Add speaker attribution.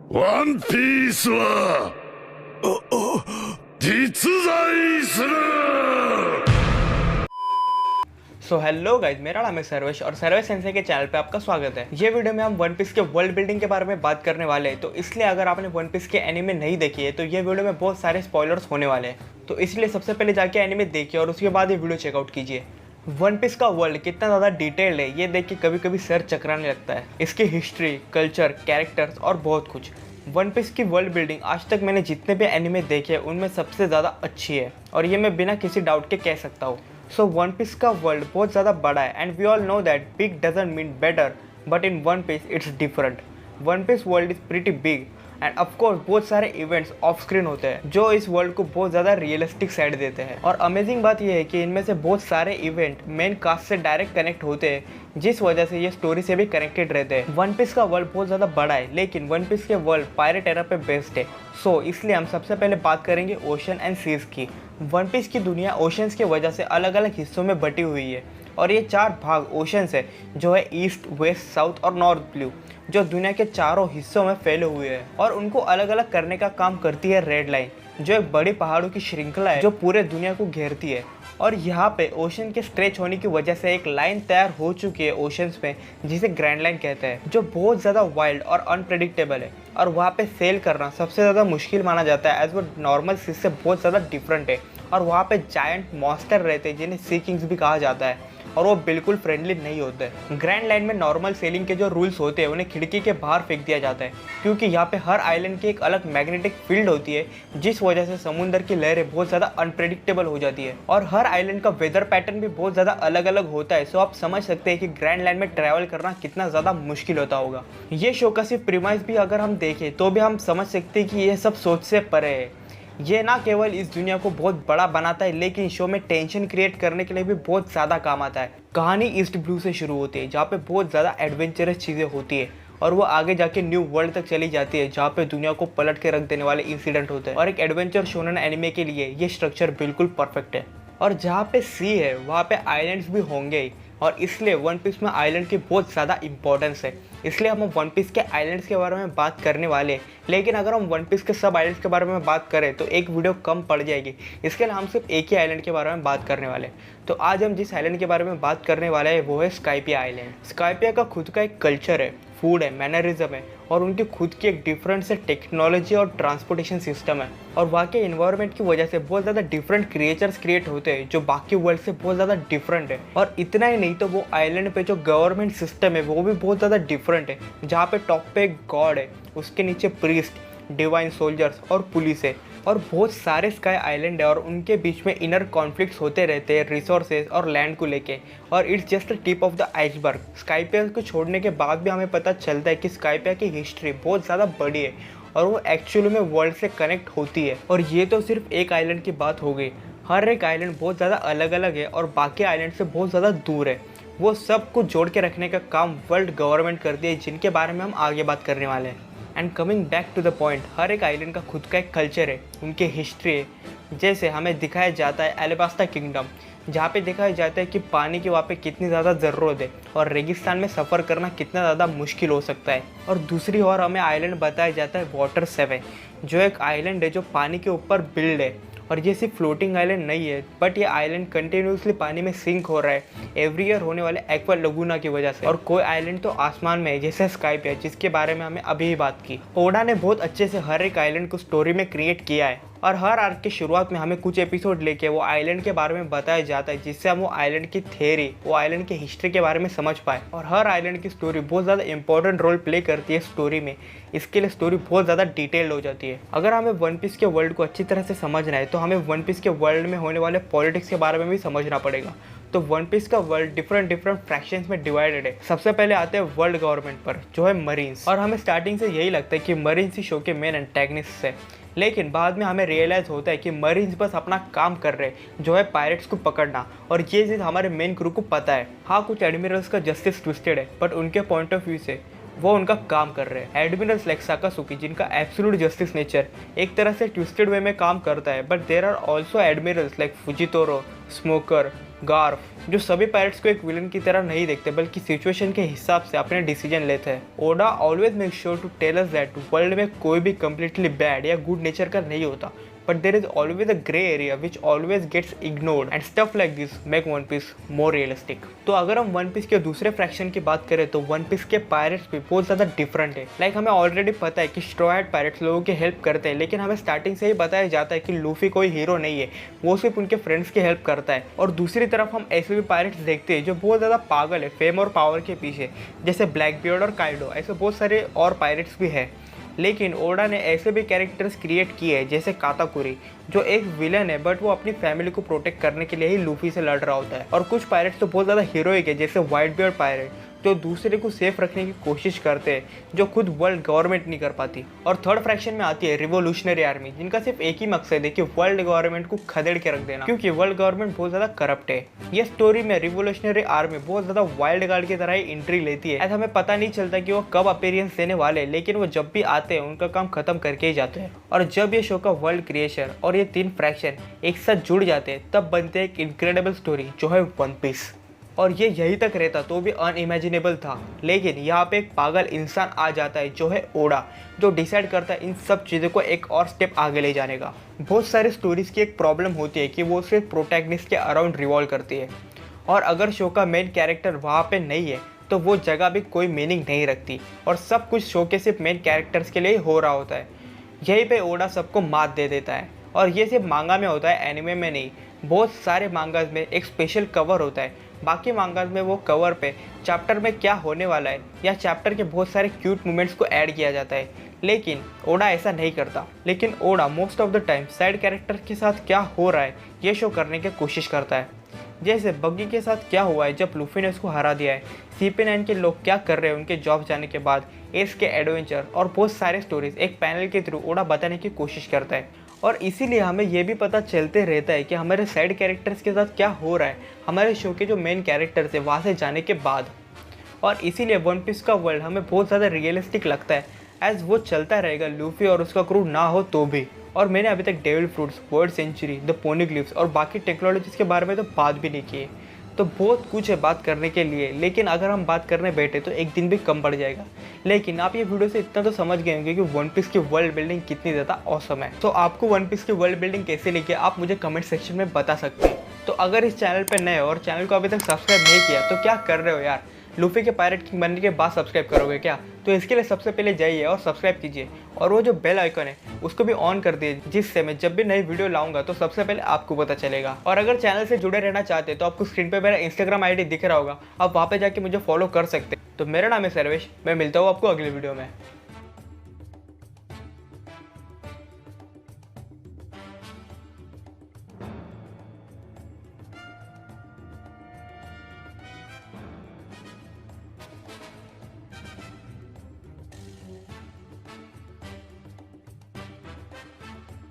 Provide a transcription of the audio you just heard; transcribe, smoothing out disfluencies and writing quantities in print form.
Speaker 1: ワンピースは実在する।
Speaker 2: So hello guys, मेरा नाम है सर्वेश और सर्वेश सेंसे के चैनल पे आपका स्वागत है। ये वीडियो में हम वन पीस के वर्ल्ड बिल्डिंग के बारे में बात करने वाले हैं, तो इसलिए अगर आपने वन पीस के एनीमे नहीं देखी है तो ये वीडियो में बहुत सारे स्पॉयलर्स होने वाले हैं, तो इसलिए सबसे पहले जाके एनीमे देखिए और उसके बाद ये वीडियो चेकआउट कीजिए। वन पीस का वर्ल्ड कितना ज़्यादा डिटेल्ड है ये देख के कभी कभी सर चकराने लगता है। इसकी हिस्ट्री, कल्चर, कैरेक्टर्स और बहुत कुछ। वन पीस की वर्ल्ड बिल्डिंग आज तक मैंने जितने भी एनीमे देखे उनमें सबसे ज़्यादा अच्छी है और ये मैं बिना किसी डाउट के कह सकता हूँ। सो वन पीस का वर्ल्ड बहुत ज़्यादा बड़ा है and we all know that big doesn't mean better, but in one piece it's different. One piece world is pretty big and of course बहुत सारे इवेंट्स ऑफ स्क्रीन होते हैं जो इस वर्ल्ड को बहुत ज़्यादा रियलिस्टिक साइड देते हैं। और अमेजिंग बात यह है कि इनमें से बहुत सारे इवेंट मेन कास्ट से डायरेक्ट कनेक्ट होते हैं, जिस वजह से ये स्टोरी से भी कनेक्टेड रहते हैं। वन पीस का वर्ल्ड बहुत ज़्यादा बड़ा है लेकिन वन पीस के वर्ल्ड पायरेट एरा पे बेस्ड है। सो इसलिए हम सबसे पहले बात करेंगे ओशन एंड सीज की। वन पीस की दुनिया ओशंस की वजह से अलग अलग हिस्सों में बटी हुई है और ये 4 भाग ओशंस है जो है ईस्ट, वेस्ट, साउथ और नॉर्थ ब्लू, जो दुनिया के चारों हिस्सों में फैले हुए हैं और उनको अलग अलग करने का काम करती है रेड लाइन, जो एक बड़ी पहाड़ों की श्रृंखला है जो पूरे दुनिया को घेरती है। और यहाँ पे ओशन के स्ट्रेच होने की वजह से एक लाइन तैयार हो चुकी है ओशंस में, जिसे ग्रैंड लाइन कहते हैं, जो बहुत ज़्यादा वाइल्ड और अनप्रेडिक्टेबल है और वहाँ पे सेल करना सबसे ज़्यादा मुश्किल माना जाता है एज वो नॉर्मल सीज से बहुत ज़्यादा डिफरेंट है। और वहाँ पे जायंट मॉन्स्टर रहते हैं जिन्हें सी किंग्स भी कहा जाता है और वो बिल्कुल फ्रेंडली नहीं होते। ग्रैंड लाइन में नॉर्मल सेलिंग के जो रूल्स होते हैं उन्हें खिड़की के बाहर फेंक दिया जाता है, क्योंकि यहाँ पे हर आइलैंड की एक अलग मैग्नेटिक फील्ड होती है जिस वजह से समुद्र की लहरें बहुत ज़्यादा अनप्रेडिक्टेबल हो जाती है और हर आइलैंड का वेदर पैटर्न भी बहुत ज़्यादा अलग अलग होता है। सो आप समझ सकते हैं कि ग्रैंड लाइन में ट्रैवल करना कितना ज़्यादा मुश्किल होता होगा। ये शो का सिर्फ प्रीमाइस भी अगर हम देखें तो भी हम समझ सकते हैं कि यह सब सोच से परे है। ये ना केवल इस दुनिया को बहुत बड़ा बनाता है लेकिन शो में टेंशन क्रिएट करने के लिए भी बहुत ज़्यादा काम आता है। कहानी ईस्ट ब्लू से शुरू होती है जहाँ पे बहुत ज़्यादा एडवेंचरस चीज़ें होती है और वो आगे जाके न्यू वर्ल्ड तक चली जाती है जहाँ पे दुनिया को पलट के रख देने वाले इंसिडेंट होते हैं। और एक एडवेंचर शोनन एनिमे के लिए ये स्ट्रक्चर बिल्कुल परफेक्ट है। और जहाँ पे सी है वहाँ पे आइलैंड्स भी होंगे ही और इसलिए वन पीस में आइलैंड की बहुत ज़्यादा इंपॉर्टेंस है। इसलिए हम वन पीस के आइलैंड्स के बारे में बात करने वाले हैं, लेकिन अगर हम वन पीस के सब आइलैंड्स के बारे में बात करें तो एक वीडियो कम पड़ जाएगी। इसके लिए हम सिर्फ एक ही आइलैंड के बारे में बात करने वाले हैं। तो आज हम जिस आइलैंड के बारे में बात करने वाले हैं वो है स्काइपिया आइलैंड। स्काइपिया का खुद का एक कल्चर है, फूड है, मैनरिज्म है और उनकी खुद की एक डिफरेंट से टेक्नोलॉजी और ट्रांसपोर्टेशन सिस्टम है। और वहाँ के इन्वायरमेंट की वजह से बहुत ज़्यादा डिफरेंट क्रिएचर्स क्रिएट होते हैं जो बाकी वर्ल्ड से बहुत ज़्यादा डिफरेंट है। और इतना ही नहीं तो वो आइलैंड पे जो गवर्नमेंट सिस्टम है वो भी बहुत ज़्यादा डिफरेंट है, जहाँ पे टॉप पे एक गॉड है, उसके नीचे प्रीस्ट, डिवाइन सोल्जर्स और पुलिस है और बहुत सारे स्काई आइलैंड है और उनके बीच में इनर कॉन्फ्लिक्ट्स होते रहते हैं रिसोर्सेज और लैंड को लेके। और it's just tip of the iceberg. Skypiea को छोड़ने के बाद भी हमें पता चलता है कि स्काइपिया की हिस्ट्री बहुत ज़्यादा बड़ी है और वो एक्चुअली में वर्ल्ड से कनेक्ट होती है। और ये तो सिर्फ एक आइलैंड की बात हो गई, हर एक आइलैंड बहुत ज़्यादा अलग अलग है और बाकी आइलैंड से बहुत ज़्यादा दूर है। वो सब कुछ जोड़ के रखने का काम वर्ल्ड गवर्नमेंट करती है, जिनके बारे में हम आगे बात करने वाले हैं। And coming back to the point, हर एक आइलैंड का खुद का एक कल्चर है, उनकी हिस्ट्री है। जैसे हमें दिखाया जाता है एलिबास्ता किंगडम, जहाँ पे दिखाया जाता है कि पानी की वहाँ पे कितनी ज़्यादा ज़रूरत है और रेगिस्तान में सफ़र करना कितना ज़्यादा मुश्किल हो सकता है। और दूसरी ओर हमें आइलैंड बताया जाता है वाटर 7, जो एक आइलैंड है जो पानी के ऊपर बिल्ड है। और ये सिर्फ फ्लोटिंग आइलैंड नहीं है, बट ये आइलैंड कंटिन्यूसली पानी में सिंक हो रहा है एवरी ईयर होने वाले एक्वा लगूना की वजह से। और कोई आइलैंड तो आसमान में है जैसे स्काइपिया, जिसके बारे में हमें अभी ही बात की। ओडा ने बहुत अच्छे से हर एक आइलैंड को स्टोरी में क्रिएट किया है और हर आर्क की शुरुआत में हमें कुछ एपिसोड लेके वो आइलैंड के बारे में बताया जाता है, जिससे हम वो आइलैंड की थ्योरी, वो आइलैंड की हिस्ट्री के बारे में समझ पाए। और हर आइलैंड की स्टोरी बहुत ज़्यादा इंपॉर्टेंट रोल प्ले करती है स्टोरी में, इसके लिए स्टोरी बहुत ज़्यादा डिटेल्ड हो जाती है। अगर हमें वन पीस के वर्ल्ड को अच्छी तरह से समझना है तो हमें वन पीस के वर्ल्ड में होने वाले पॉलिटिक्स के बारे में भी समझना पड़ेगा। तो वन पीस का वर्ल्ड डिफरेंट फ्रैक्शंस में डिवाइडेड है। सबसे पहले आते हैं वर्ल्ड गवर्नमेंट पर, जो है मरीन्स। और हमें स्टार्टिंग से यही लगता है कि मरीन्स ही शो के मेन एंटेगनिस्ट है, लेकिन बाद में हमें रियलाइज़ होता है कि मरीन्स बस अपना काम कर रहे हैं, जो है पायरेट्स को पकड़ना। और ये चीज़ हमारे मेन क्रू को पता है। हाँ, कुछ एडमिरल्स का जस्टिस ट्विस्टेड है, बट उनके पॉइंट ऑफ व्यू से वो उनका काम कर रहे हैं। एडमिरल्स लाइक साकासुकी, जिनका एब्सोल्यूट जस्टिस नेचर एक तरह से ट्विस्टेड वे में काम करता है, but there are also admirals like Fujitora, Smoker, Garp, जो सभी पायरेट्स को एक विलन की तरह नहीं देखते बल्कि सिचुएशन के हिसाब से अपने डिसीजन लेते हैं। Oda always make sure to tell us that world में कोई भी कंप्लीटली बैड या गुड नेचर का नहीं होता, but there is always a gray area which always gets ignored and stuff like this make One Piece more realistic। तो अगर हम वन पीस के दूसरे फ्रैक्शन की बात करें तो वन पीस के पायरेट्स भी बहुत ज़्यादा डिफरेंट है। लाइक हमें ऑलरेडी पता है कि स्ट्रॉ हैट पायरेट्स लोगों की हेल्प करते हैं, लेकिन हमें स्टार्टिंग से ही बताया जाता है कि लूफी कोई हीरो नहीं है, वो सिर्फ उनके फ्रेंड्स की हेल्प करता है। और दूसरी तरफ हम ऐसे भी पायरेट्स देखते हैं जो बहुत ज़्यादा पागल है फेम और पावर के पीछे, जैसे ब्लैक बियर्ड और काइडो, ऐसे बहुत सारे और पायरेट्स भी है। लेकिन ओडा ने ऐसे भी कैरेक्टर्स क्रिएट किए हैं जैसे काताकुरी, जो एक विलन है बट वो अपनी फैमिली को प्रोटेक्ट करने के लिए ही लूफी से लड़ रहा होता है। और कुछ पायरेट्स तो बहुत ज़्यादा हीरोइक है जैसे व्हाइट बियर्ड पायरेट, जो दूसरे को सेफ रखने की कोशिश करते हैं, जो खुद वर्ल्ड गवर्नमेंट नहीं कर पाती। और थर्ड फ्रैक्शन में आती है रिवोल्यूशनरी आर्मी, जिनका सिर्फ एक ही मकसद है कि वर्ल्ड गवर्नमेंट को खदेड़ के रख देना, क्योंकि वर्ल्ड गवर्नमेंट बहुत ज़्यादा करप्ट है। ये स्टोरी में रिवोल्यूशनरी आर्मी बहुत ज़्यादा वाइल्ड गार्ड की तरह ही एंट्री लेती है। ऐसा हमें पता नहीं चलता कि वो कब अपीयरेंस देने वाले हैं, लेकिन वो जब भी आते हैं उनका काम खत्म करके ही जाते हैं। और जब ये शो का वर्ल्ड क्रिएशन और ये तीन फ्रैक्शन एक साथ जुड़ जाते हैं तब बनते हैं एक इनक्रेडिबल स्टोरी जो है वन पीस। और ये यहीं तक रहता तो भी अनइमेजिनेबल था, लेकिन यहाँ पे एक पागल इंसान आ जाता है जो है ओडा, जो डिसाइड करता है इन सब चीज़ों को एक और स्टेप आगे ले जाने का। बहुत सारी स्टोरीज़ की एक प्रॉब्लम होती है कि वो सिर्फ प्रोटैगनिस्ट के अराउंड रिवॉल्व करती है, और अगर शो का मेन कैरेक्टर वहाँ पे नहीं है तो वो जगह भी कोई मीनिंग नहीं रखती, और सब कुछ शो के सिर्फ मेन कैरेक्टर्स के लिए ही हो रहा होता है। यहीं पे ओडा सबको मात दे देता है, और ये सिर्फ मांगा में होता है, एनिमे में नहीं। बहुत सारे मांगास में एक स्पेशल कवर होता है, बाकी मांगास में वो कवर पे चैप्टर में क्या होने वाला है या चैप्टर के बहुत सारे क्यूट मोमेंट्स को ऐड किया जाता है, लेकिन ओडा ऐसा नहीं करता। लेकिन Oda most of the time side character के साथ क्या हो रहा है ये शो करने की कोशिश करता है। जैसे बग्गी के साथ क्या हुआ है जब लूफी ने उसको हरा दिया है, CP9 के लोग क्या कर रहे हैं उनके जॉब जाने के बाद, एस के एडवेंचर और बहुत सारे स्टोरीज एक पैनल के थ्रू ओडा बताने की कोशिश करता है। और इसीलिए हमें यह भी पता चलते रहता है कि हमारे साइड कैरेक्टर्स के साथ क्या हो रहा है हमारे शो के जो मेन कैरेक्टर्स है वहाँ से जाने के बाद। और इसीलिए वन पीस का वर्ल्ड हमें बहुत ज़्यादा रियलिस्टिक लगता है, एज वो चलता रहेगा लूफी और उसका क्रू ना हो तो भी। और मैंने अभी तक devil fruits, world century, the poneglyphs और बाकी टेक्नोलॉजीज़ के बारे में तो बात भी नहीं की है। तो बहुत कुछ है बात करने के लिए, लेकिन अगर हम बात करने बैठे तो एक दिन भी कम पड़ जाएगा। लेकिन आप ये वीडियो से इतना तो समझ गए होंगे कि वन पीस की वर्ल्ड बिल्डिंग कितनी ज़्यादा ऑसम है। तो आपको वन पीस की वर्ल्ड बिल्डिंग कैसे लगी आप मुझे कमेंट सेक्शन में बता सकते हैं। तो अगर इस चैनल पर नए हो और चैनल को अभी तक सब्सक्राइब नहीं किया तो क्या कर रहे हो यार, लूफी के पायरेट किंग बनने के बाद सब्सक्राइब करोगे क्या? तो इसके लिए सबसे पहले जाइए और सब्सक्राइब कीजिए, और वो जो बेल आइकन है उसको भी ऑन कर दिए, जिससे मैं जब भी नई वीडियो लाऊंगा तो सबसे पहले आपको पता चलेगा। और अगर चैनल से जुड़े रहना चाहते हैं तो आपको स्क्रीन पे मेरा इंस्टाग्राम आईडी दिख रहा होगा, आप वहाँ पे जाके मुझे फॉलो कर सकते हैं। तो मेरा नाम है सर्वेश, मैं मिलता हूँ आपको अगली वीडियो में।